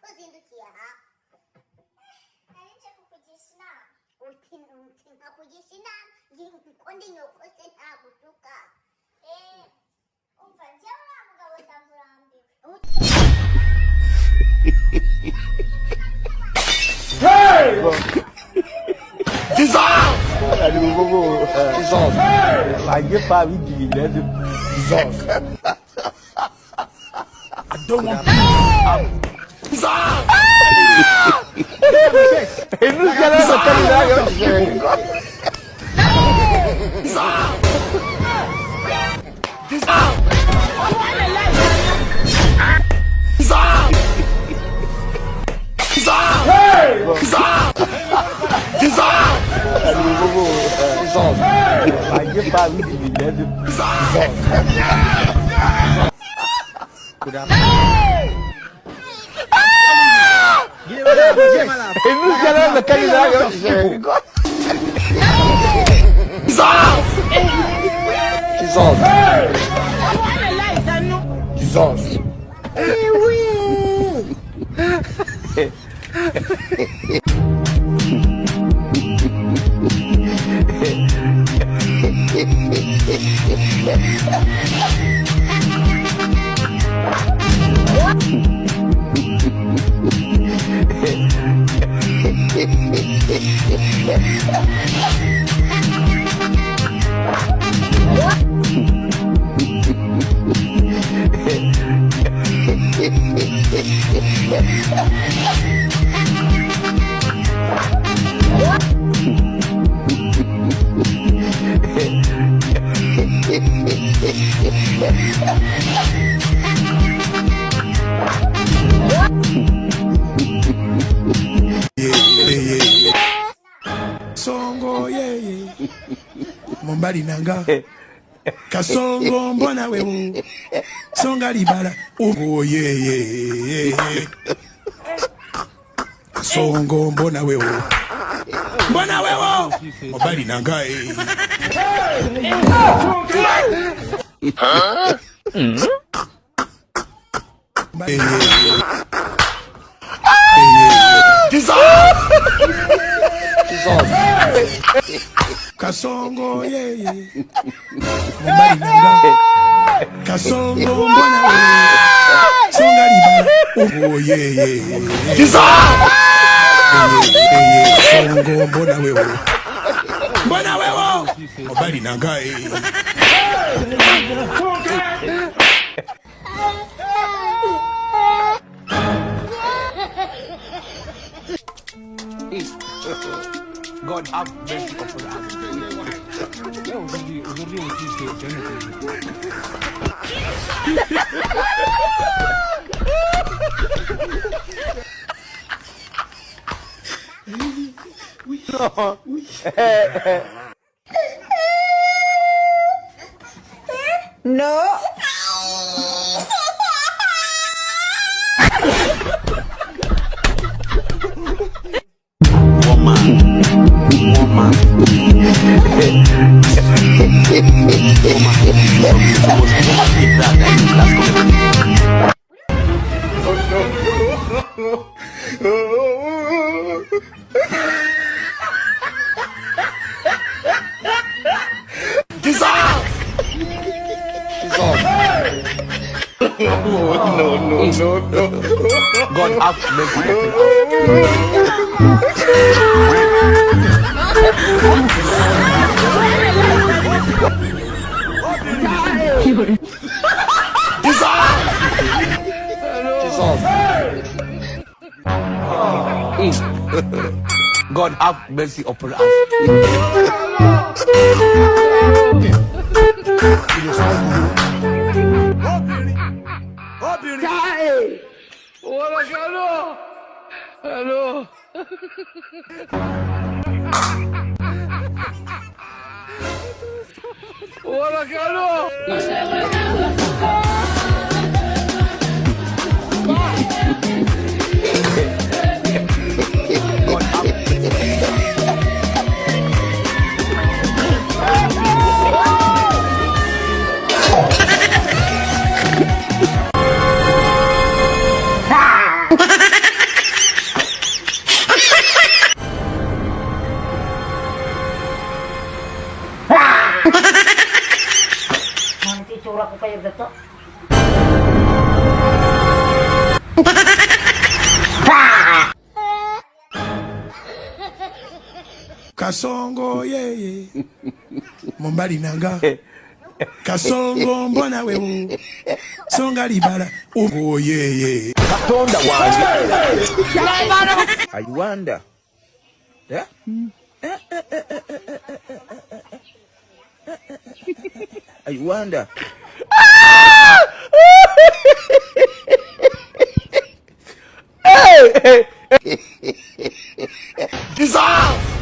Tuzindukia kujisina kondi nyokose nakutuka umfanjela mugawenda murambi Hey! Jesus! Jesus! Lagi Fabi gila tu. Jesus! I don't want Jesus! Ini sekarang sekali lagi. Lagi Fabi gila tu. Ini sekarang sekali lagi. Jesus! Jesus! Songo ye Mombali nanga Kasongo mbona wewe Songa libala oh ye Kasongo mbona wewe Mombali nanga Kasongo ye Mombali nanga Kasongo mbona wewe Songa libala oh ye Kasongo mbona wewe Mombali nanga God have mercy upon us. No. No. God have mercy upon us. God have mercy upon us. Hello. Hola, Carlos. Kasongo yeye Mumbali nanga Kasongo mbona wewe Songa libala oh yeye Katonda wange. I wonder. Yeah? I wonder. Jesus!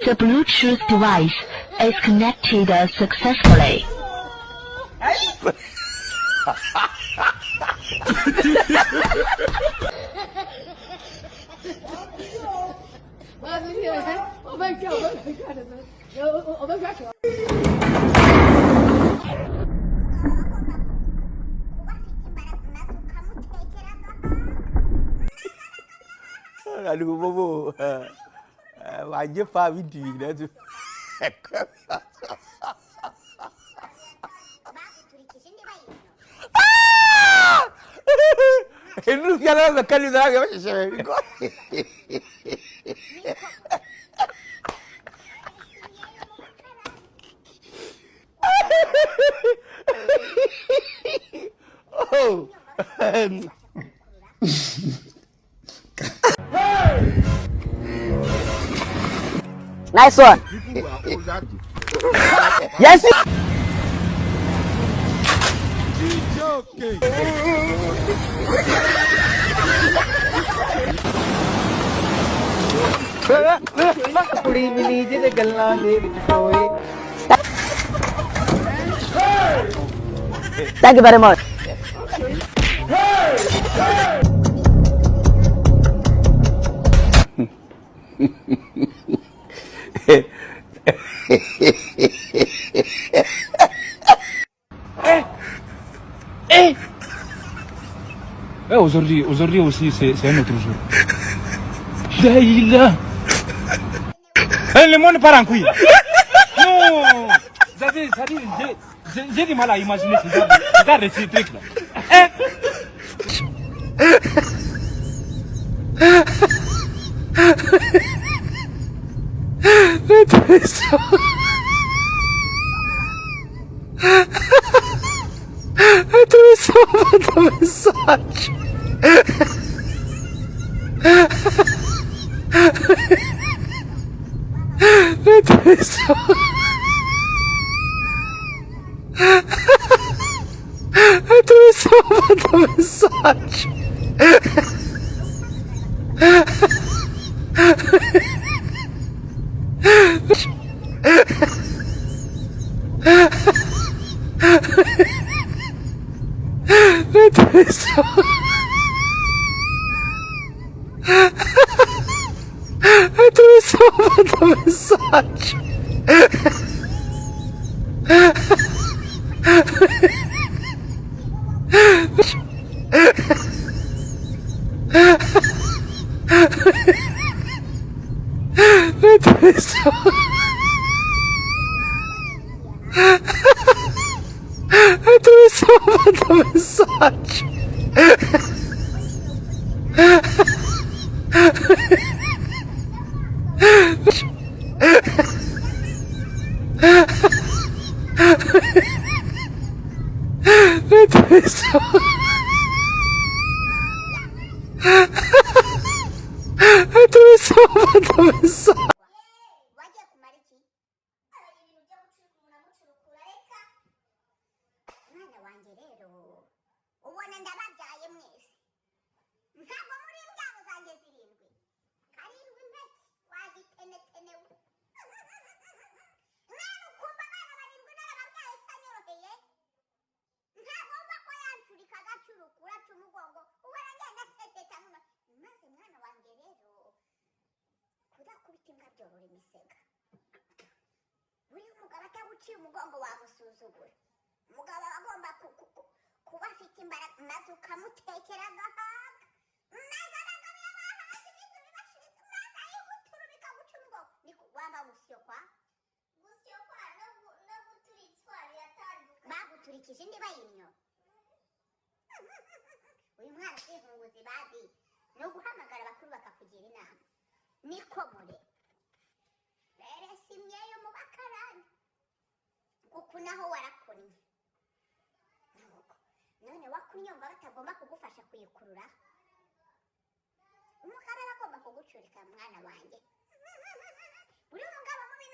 The Bluetooth device is connected successfully. Aduh, bobo. Wajib faham ini dah tu. Ini kalau makan itu lagi macam siapa? Oh. Nice one. Yes. ਕੁੜੀ ਮਿਲੀ ਜਿਹਦੇ ਗੱਲਾਂ ਦੇ ਵਿੱਚ ਹੋਏ Thank you very much. Aujourd'hui aussi, c'est un autre jour. Daïla. Le monde part en couille. Non. Ça dit, j'ai du mal à imaginer ce genre de ces trucs-là. Votre message. Votre message. Votre message. Votre message. Votre message. wanjye rero ubona ndababyaye mwese ntabwo muri imbyaro zanjye zirindwi karindwi impeke wagitenetenewe mwana ukumva abana barindwi narababyaye sanyoroheye ntabwo mva ko yancurika agacuruka uraca umugongo ubona ngenda teteta maze mwana wanjye rero kudakubita imbwa byorora imisega buriya umugabo ataguciye umugongo wamusuzugura umugabo aba agomba kuba afite imbaraga maze ukamutekera agahaga maze abagabo yabahaze ibintu bibashiriza maze ayigutura bikaguca umugongo niko wamba gusyokwa no guturitswa biratandukanye baguturikije indi bayimyo uyu mwana kwihunguza ibadi ni uguhamagara abakuru bakakugira inama niko mure beresa imyeyo mu bakarani kuko naho warakunnye none wakunnye wumva batagomba kugufasha kuyikurura umugabo aba agomba kugucurika mwana wanjye buri umugabo mubi